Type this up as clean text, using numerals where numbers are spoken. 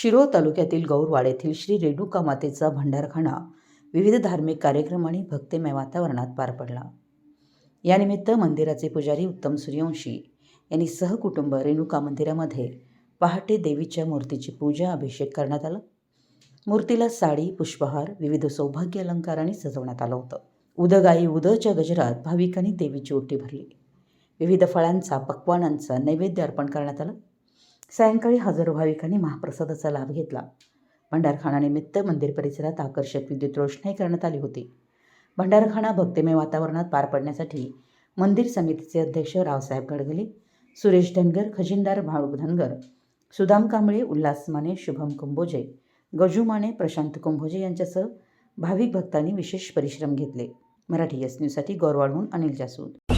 शिरोळ तालुक्यातील गौरवाड येथील श्री रेणुका मातेचा भंडारखाना विविध धार्मिक कार्यक्रम आणि भक्तिमय वातावरणात पार पडला। यानिमित्त मंदिराचे पुजारी उत्तम सूर्यवंशी यांनी सहकुटुंब रेणुका मंदिरामध्ये पहाटे देवीच्या मूर्तीची पूजा अभिषेक करण्यात आला। मूर्तीला साडी, पुष्पहार, विविध सौभाग्य अलंकारांनी सजवण्यात आलं होतं। उदगाई उदच्या गजरात भाविकांनी देवीची ओटी भरली। विविध फळांचा, पक्वानांचा नैवेद्य अर्पण करण्यात आला। सायंकाळी हजारो भाविकांनी महाप्रसादाचा लाभ घेतला। भंडारखानानिमित्त मंदिर परिसरात आकर्षक विद्युत रोषणाई करण्यात आली होती। भंडारखाना भक्तिमय वातावरणात पार पडण्यासाठी मंदिर समितीचे अध्यक्ष रावसाहेब गडगले, सुरेश धनगर, खजिनदार भाऊ धनगर, सुदाम कांबळे, उल्हास माने, शुभम कुंभोजे, गजू माने, प्रशांत कुंभोजे यांच्यासह भाविक भक्तांनी विशेष परिश्रम घेतले। मराठी एस न्यूजसाठी गौरवाडहून अनिल जासूद।